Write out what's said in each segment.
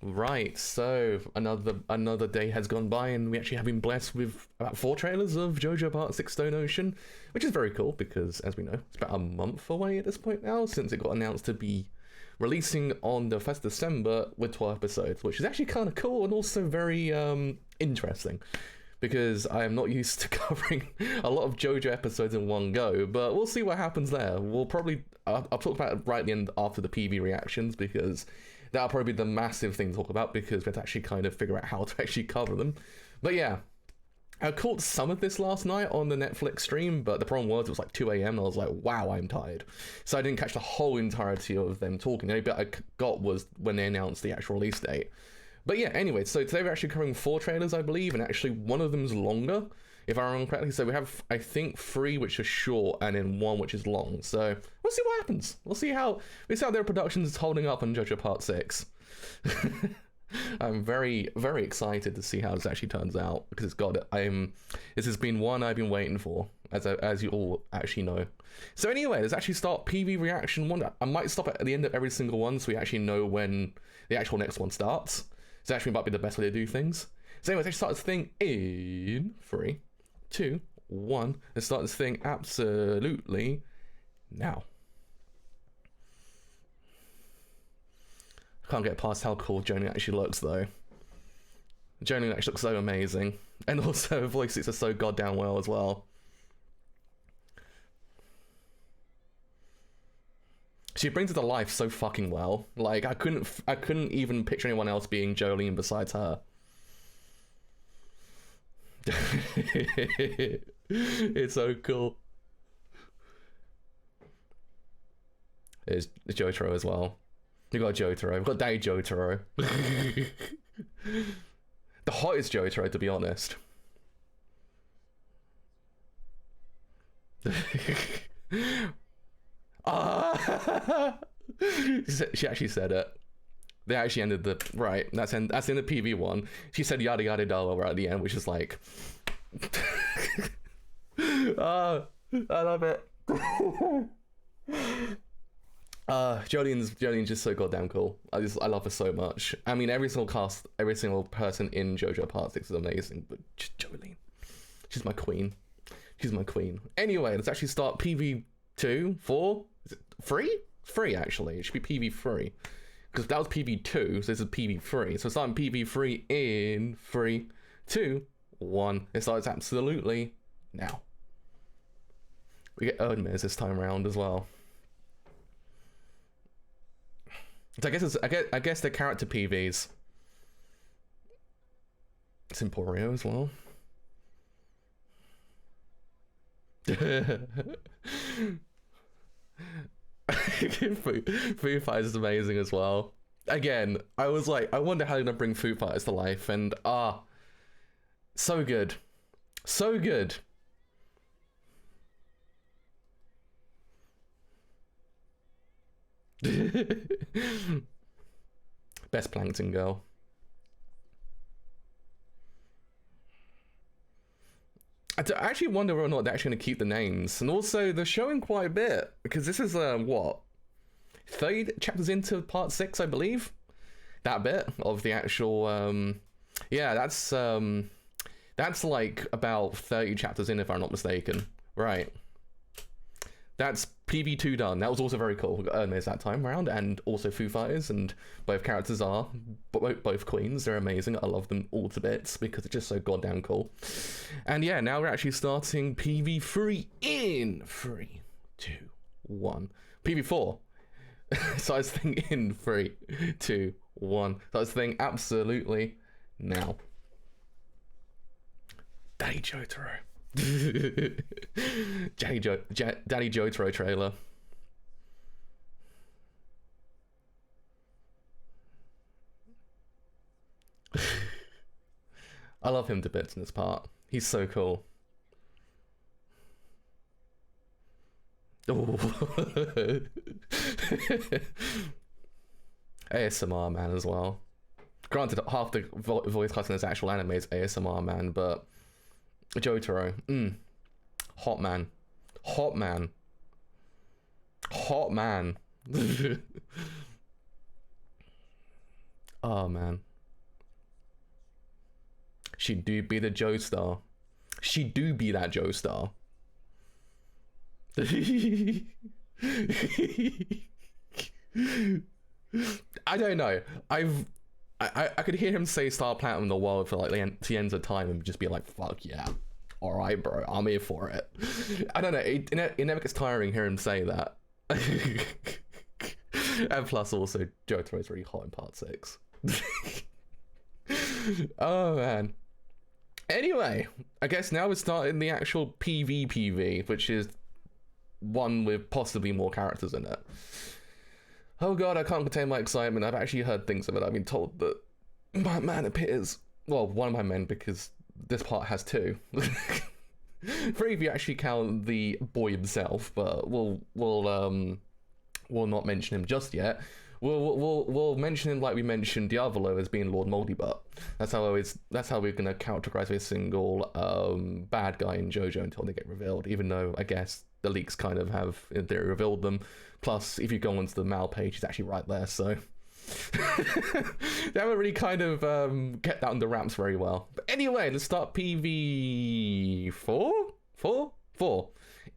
Right, so another day has gone by, and we actually have been blessed with about 4 trailers of Jojo Part 6 Stone Ocean, which is very cool because, as we know, it's about a month away at this point now since it got announced to be releasing on the 1st of December with 12 episodes, which is actually kind of cool and also very interesting because I am not used to covering a lot of Jojo episodes in one go, but we'll see what happens there. We'll probably, I'll talk about it right at the end after the PV reactions because that'll probably be the massive thing to talk about because we have to actually kind of figure out how to actually cover them. But yeah, I caught some of this last night on the Netflix stream, but the problem was it was like 2 a.m. and I was like, wow, I'm tired. So I didn't catch the whole entirety of them talking. The only bit I got was when they announced the actual release date. But yeah, anyway, so today we're actually covering 4 trailers, I believe, and actually one of them's longer, if I remember correctly. So we have, I think, 3 which are short and then 1 which is long. So we'll see what happens. We'll see how their production is holding up on Jojo Part 6. I'm very, very excited to see how this actually turns out because this has been one I've been waiting for, as you all actually know. So anyway, let's actually start PV reaction 1. I might stop at the end of every single one so we actually know when the actual next one starts. So actually might be the best way to do things. So anyway, let's start this thing in 3, 2, 1. Let's start this thing absolutely now. Can't get past how cool Joni actually looks though. Joni actually looks so amazing. And also her voice is so goddamn well as well. She brings it to life so fucking well. Like I couldn't even picture anyone else being Jolene besides her. It's so cool. There's Jotaro as well. We got Jotaro. We've got Daddy Jotaro. The hottest Jotaro, to be honest. She actually said it. They actually ended the right. That's in the PV one. She said yada yada yada right at the end, which is like, oh, I love it. Jolene's just so goddamn cool. I love her so much. I mean, every single person in Jojo Part 6 is amazing, but just Jolene, she's my queen. She's my queen. Anyway, let's actually start PV 2, 4. Is it 3? 3 actually. It should be PV 3 because that was PV 2, so this is PV 3. So starting PV 3 in 3, 2, 1. It starts absolutely now. We get Erdmes this time around as well. So I guess they're character PVs. It's Emporio as well. Foo Fighters is amazing as well. Again, I was like, I wonder how they're gonna bring Foo Fighters to life, and so good, so good. Best Plankton girl. I actually wonder whether or not they're actually going to keep the names, and also they're showing quite a bit because this is what 30 chapters into Part 6, I believe. That bit of the actual yeah, that's like about 30 chapters in if I'm not mistaken. Right. That's PV2 done. That was also very cool. We got Erdmes that time around, and also Foo Fighters, and both characters are both queens. They're amazing. I love them all to bits because it's just so goddamn cool. And yeah, now we're actually starting PV3 in 3, 2, 1. PV4. So I was thinking in 3, 2, 1. So I was thinking absolutely now. Daddy Jotaro. Daddy Jotaro trailer. I love him to bits in this part. He's so cool. Oh. ASMR man as well. Granted, half the voice cast in this actual anime is ASMR man, but Jotaro, hot man, hot man, hot man. Oh man. She do be the Joe star. She do be that Joe star. I don't know. I could hear him say Star Platinum the world for like the end of time and just be like, fuck yeah. Alright, bro, I'm here for it. I don't know, it never gets tiring hearing him say that. And plus also, Jotaro is really hot in part 6. Oh man. Anyway, I guess now we're starting the actual PvPv, which is one with possibly more characters in it. Oh god, I can't contain my excitement. I've actually heard things of it. I've been told that my man appears, well, one of my men, because this part has 2. 3 if you actually count the boy himself, but we'll not mention him just yet. We'll mention him like we mentioned Diavolo as being Lord Moldybutt. That's how we're gonna characterize every single bad guy in JoJo until they get revealed. Even though I guess the leaks kind of have in theory revealed them. Plus, if you go onto the Mal page, he's actually right there. So they haven't really kind of kept that under wraps very well. But anyway, let's start PV 4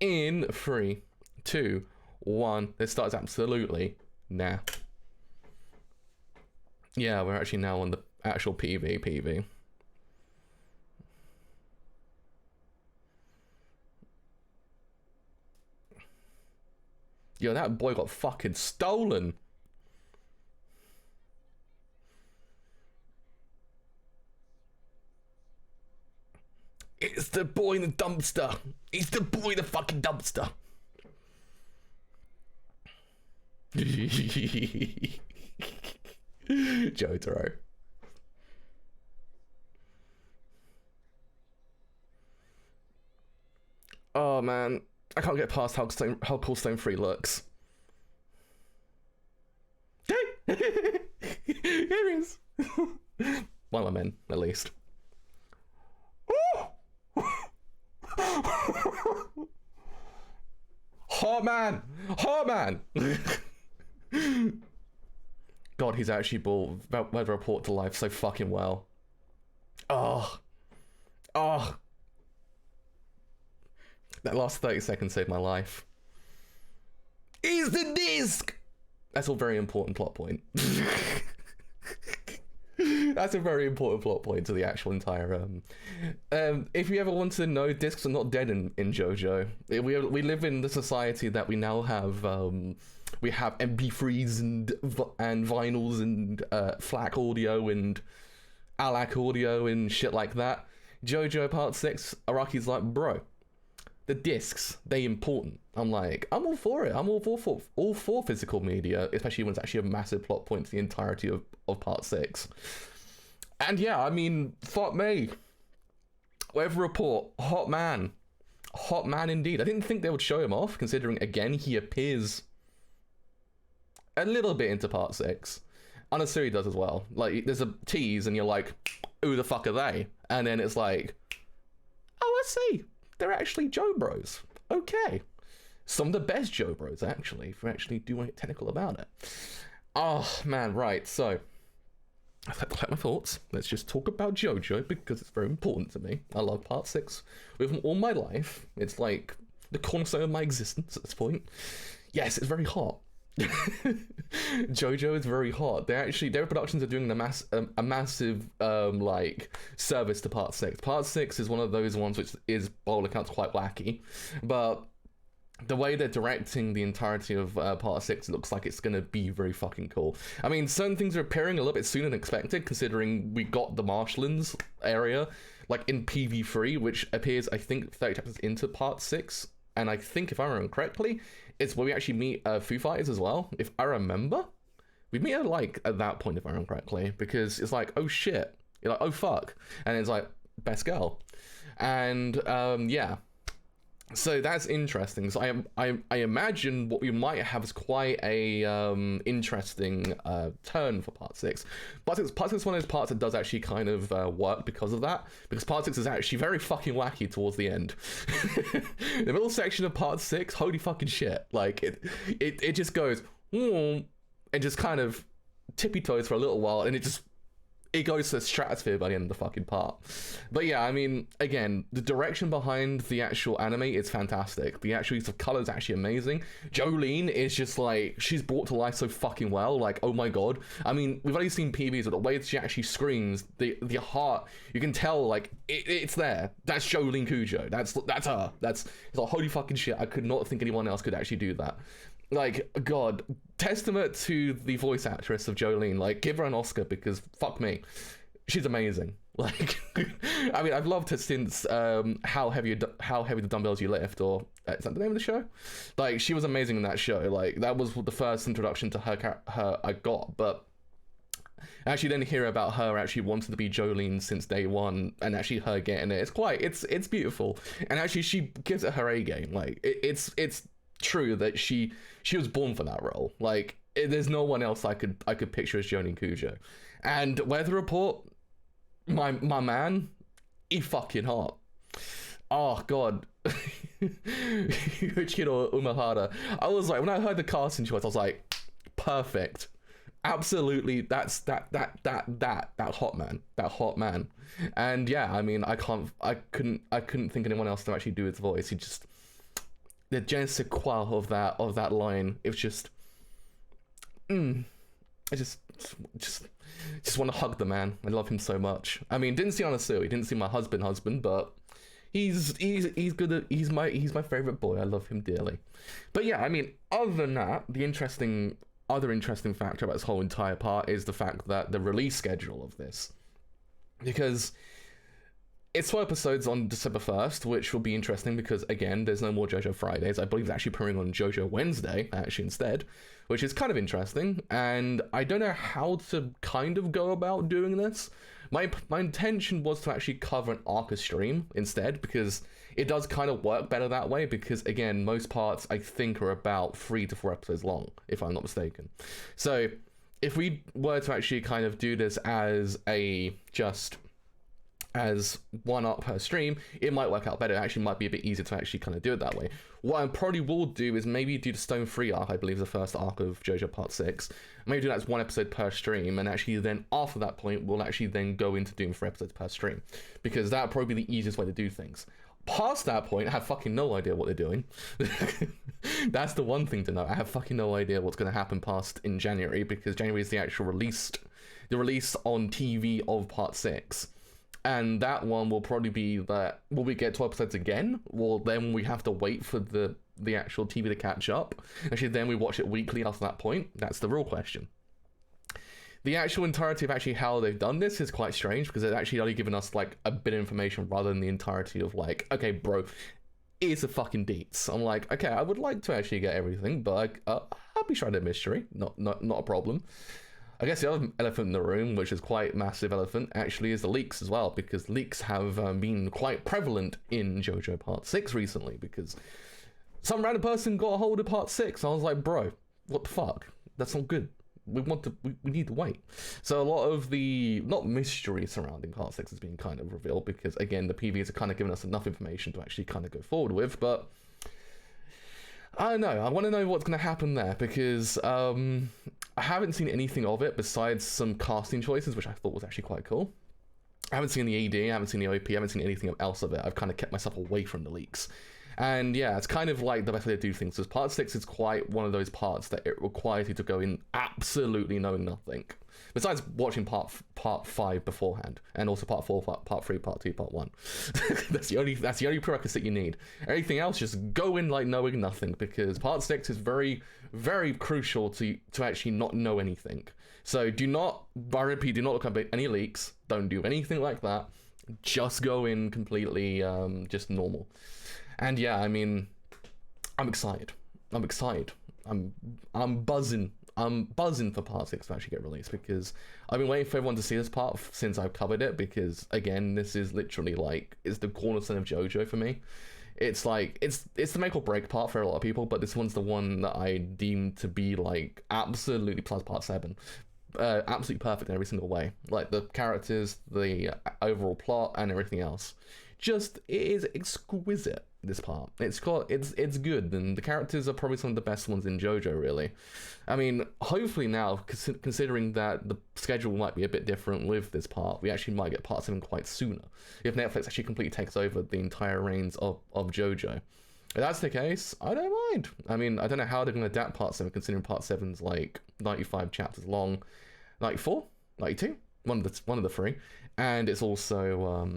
in 3, 2, 1. This starts absolutely now. Yeah, we're actually now on the actual PV. Yo, that boy got fucking stolen. It's the boy in the dumpster. It's the boy in the fucking dumpster. Jotaro. Oh man, I can't get past how cool Stone 3 looks. Here he is. One of my men, at least. Hot man! Hot man! God, he's actually brought Weather Report to life so fucking well. Oh. That last 30 seconds saved my life. Is the disc! That's a very important plot point. That's a very important plot point to the actual entire if you ever want to know, discs are not dead in JoJo. We live in the society that we now have we have MP3s and vinyls and FLAC audio and ALAC audio and shit like that. JoJo Part 6, Araki's like, bro, the discs, they important. I'm like, I'm all for it. I'm all for physical media, especially when it's actually a massive plot point to the entirety of Part 6. And yeah, I mean, fuck me. Weather Report, hot man. Hot man indeed. I didn't think they would show him off, considering, again, he appears a little bit into Part 6. Anasuri does as well. Like, there's a tease, and you're like, who the fuck are they? And then it's like, oh, I see. They're actually Joe Bros. Okay. Some of the best Joe Bros, actually, if we actually do want to get technical about it. Oh, man, right, so I've collected my thoughts. Let's just talk about JoJo, because it's very important to me. I love Part 6 with all my life. It's like the cornerstone of my existence at this point. Yes, it's very hot. JoJo is very hot. Their productions are doing a massive like service to Part 6. Part 6 is one of those ones which is, by all accounts, quite wacky, but the way they're directing the entirety of Part 6 looks like it's gonna be very fucking cool. I mean, certain things are appearing a little bit sooner than expected, considering we got the marshlands area like in PV3, which appears, I think, 30 chapters into Part 6, and I think, if I remember correctly, it's where we actually meet Foo Fighters as well. If I remember, we meet her like at that point, if I remember correctly, because it's like, oh shit, you're like, oh fuck, and it's like, best girl, and yeah. So that's interesting. So I imagine what we might have is quite a interesting turn for Part 6. Part 6 is one of those parts that does actually kind of work because of that. Because Part 6 is actually very fucking wacky towards the end. The middle section of Part 6, holy fucking shit. Like, it just goes, and just kind of tippy toes for a little while, and it goes to the stratosphere by the end of the fucking part. But yeah, I mean, again, the direction behind the actual anime is fantastic. The actual use of color is actually amazing. Jolene is just like, she's brought to life so fucking well. Like, oh my god. I mean, we've only seen PVs, but the way that she actually screams, the heart, you can tell, like, it's there. That's Jolene Cujo. That's her. It's like, holy fucking shit. I could not think anyone else could actually do that. Like, god, testament to the voice actress of Jolene. Like, give her an Oscar, because fuck me, she's amazing. Like, I mean, I've loved her since how heavy the dumbbells you lift, or is that the name of the show? Like, she was amazing in that show. Like, that was the first introduction to her I got. But actually then hear about her actually wanting to be Jolene since day one, and actually her getting it, it's beautiful. And actually she gives it her A game. Like, it's true that she was born for that role. Like, there's no one else I could picture as Jolene Cujo. And Weather Report, my man, he fucking hot. Oh god. Yuichiro Umehara. I was like, when I heard the casting choice, I was like, perfect. Absolutely, that's that hot man. That hot man. And yeah, I mean, I couldn't think of anyone else to actually do his voice. He just, the je ne sais quoi of that line, it was just I just want to hug the man. I love him so much. I mean, didn't see Anasui, didn't see my husband, but he's good. He's my favorite boy. I love him dearly. But yeah, I mean, other than that, the other interesting factor about this whole entire part is the fact that the release schedule of this, because it's 12 episodes on December 1st, which will be interesting because, again, there's no more JoJo Fridays. I believe it's actually premiering on JoJo Wednesday, actually, instead, which is kind of interesting. And I don't know how to kind of go about doing this. My intention was to actually cover an Arca stream instead, because it does kind of work better that way, because, again, most parts, I think, are about 3 to 4 episodes long, if I'm not mistaken. So, if we were to actually kind of do this as as one up per stream, it might work out better. It actually might be a bit easier to actually kind of do it that way. What I probably will do is maybe do the Stone Free arc, I believe is the first arc of JoJo Part 6. Maybe do that as 1 episode per stream, and actually then after that point, we'll actually then go into doing 4 episodes per stream, because that would probably be the easiest way to do things. Past that point, I have fucking no idea what they're doing. That's the one thing to know. I have fucking no idea what's going to happen past in January, because January is the actual release on TV of Part 6. And that one will probably be that, will we get 12 episodes again? Well, then we have to wait for the actual TV to catch up. Actually, then we watch it weekly after that point. That's the real question. The actual entirety of actually how they've done this is quite strange, because it's actually only given us like a bit of information rather than the entirety of like, okay, bro, it's a fucking deets. I'm like, okay, I would like to actually get everything, but I'll be trying to mystery. Not a problem. I guess the other elephant in the room, which is quite massive elephant, actually is the leaks as well, because leaks have been quite prevalent in JoJo Part 6 recently, because some random person got a hold of Part 6. I was like, bro, what the fuck? That's not good. We need to wait. So a lot of the, not mystery surrounding Part 6 is being kind of revealed, because again, the PVs are kind of giving us enough information to actually kind of go forward with, but I don't know. I want to know what's going to happen there, because I haven't seen anything of it besides some casting choices, which I thought was actually quite cool. I haven't seen the AD, I haven't seen the OP, I haven't seen anything else of it. I've kind of kept myself away from the leaks. And yeah, it's kind of like the best way to do things. Because Part 6 is quite one of those parts that it requires you to go in absolutely knowing nothing. Besides watching part 5 beforehand, and also part 4, part 3, part 2, part 1. That's the only prerequisite you need. Everything else, just go in like knowing nothing, because Part 6 is very, very crucial to actually not know anything. So do not, I repeat, do not look up any leaks. Don't do anything like that. Just go in completely just normal. And yeah, I mean, I'm excited. I'm buzzing. I'm buzzing for Part 6 to actually get released, because I've been waiting for everyone to see this part since I've covered it, because again, this is literally like, it's the cornerstone of JoJo for me. It's like, it's the make or break part for a lot of people, but this one's the one that I deem to be like absolutely, plus Part 7. Absolutely perfect in every single way. Like the characters, the overall plot, and everything else. Just, it is exquisite. this part. It's good, and the characters are probably some of the best ones in JoJo, really. I mean, hopefully now, considering that the schedule might be a bit different with this part, we actually might get part 7 quite sooner, if Netflix actually completely takes over the entire reins of JoJo. If that's the case, I don't mind. I mean, I don't know how they're going to adapt part 7, considering part 7's like 95 chapters long. 94? 92? One of the three. And it's also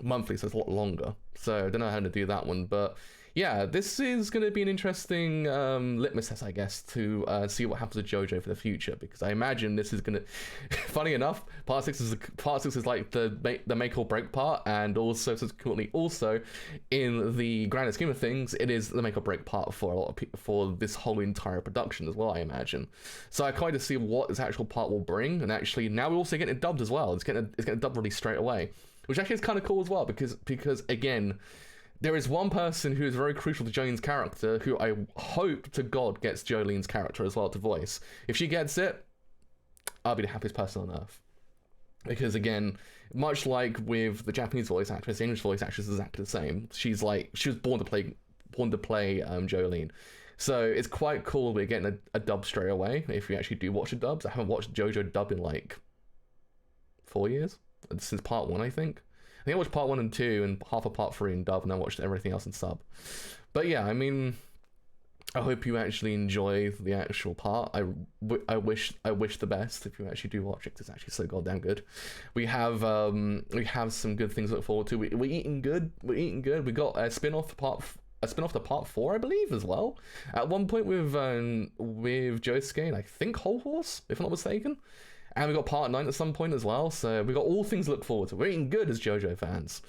monthly, so it's a lot longer. So I don't know how to do that one, but yeah, this is going to be an interesting litmus test, I guess, to see what happens with JoJo for the future, because I imagine this is going to, funny enough, part 6 is like the make or break part, and also subsequently also in the grander scheme of things, it is the make or break part for a lot of people, for this whole entire production as well, I imagine. So I kind of see what this actual part will bring, and actually now we're also getting it dubbed as well. It's getting dubbed really straight away, which actually is kind of cool as well, because again, there is one person who is very crucial to Jolene's character, who I hope to God gets Jolene's character as well to voice. If she gets it, I'll be the happiest person on earth. Because again, much like with the Japanese voice actress, the English voice actress is exactly the same. She was born to play Jolene. So it's quite cool we're getting a dub straight away if you actually do watch the dubs. I haven't watched JoJo dub in like 4 years, since part 1, I think. I think I watched part 1 and 2 and half of part 3 in dub, and I watched everything else in sub. But yeah, I mean, I hope you actually enjoy the actual part. I wish the best if you actually do watch it, 'cause it's actually so goddamn good. We have some good things to look forward to. We're eating good. We got a spin-off to part 4, I believe, as well. At one point with Josuke and I think Whole Horse, if I'm not mistaken. And we got part 9 at some point as well, so we got all things to look forward to. We're eating good as JoJo fans.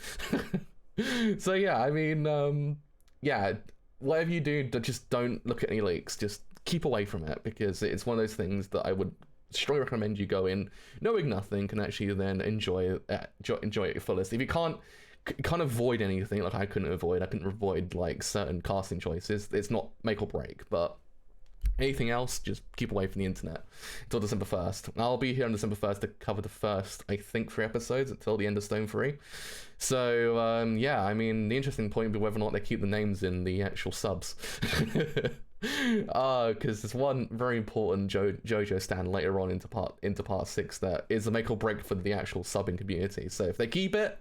So yeah, I mean, yeah, whatever you do, just don't look at any leaks. Just keep away from it, because it's one of those things that I would strongly recommend you go in knowing nothing, can actually then enjoy it at your fullest. If you can't avoid anything, like I couldn't avoid like certain casting choices. It's not make or break, but anything else, just keep away from the internet until December 1st. I'll be here on December 1st to cover the first, I think, 3 episodes until the end of Stone 3. So, yeah, I mean, the interesting point will be whether or not they keep the names in the actual subs. Because there's one very important JoJo stand later on into part 6 that is a make or break for the actual subbing community. So if they keep it,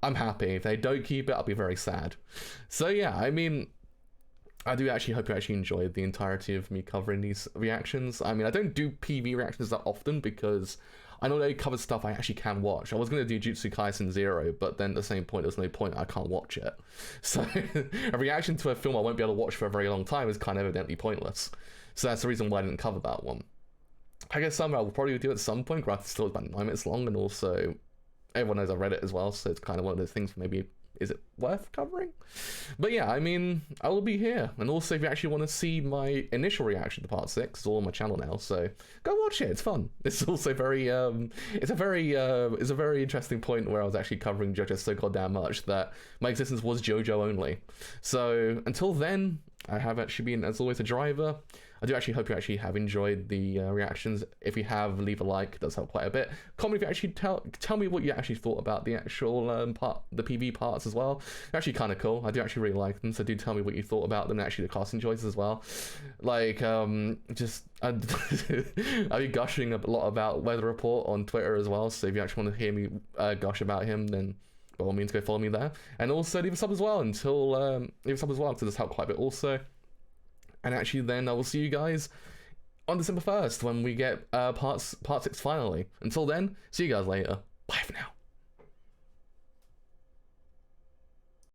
I'm happy. If they don't keep it, I'll be very sad. So yeah, I mean, I do actually hope you actually enjoyed the entirety of me covering these reactions. I mean, I don't do PV reactions that often because I know they cover stuff I actually can watch. I was going to do Jujutsu Kaisen 0, but then at the same point, there's no point, I can't watch it. So a reaction to a film I won't be able to watch for a very long time is kind of evidently pointless. So that's the reason why I didn't cover that one. I guess somehow we'll probably do it at some point. Granted, still about 9 minutes long, and also everyone knows I read it as well, so it's kind of one of those things maybe, is it worth covering? But yeah, I mean, I will be here. And also, if you actually want to see my initial reaction to part 6, it's all on my channel now, so go watch it. It's fun. It's also very, it's a very interesting point where I was actually covering JoJo so goddamn much that my existence was JoJo only. So until then, I have actually been, as always, a driver. I do actually hope you actually have enjoyed the reactions. If you have, leave a like. It does help quite a bit. Comment if you actually tell me what you actually thought about the actual the PV parts as well. They're actually kind of cool. I do actually really like them. So do tell me what you thought about them and actually the casting choices as well. Like, just I'll be gushing a lot about Weather Report on Twitter as well. So if you actually want to hear me gush about him, then by all means go follow me there. And also leave a sub as well until leave a sub as well, because it does help quite a bit also. And actually then I will see you guys on December 1st when we get part 6 finally. Until then, see you guys later. Bye for now.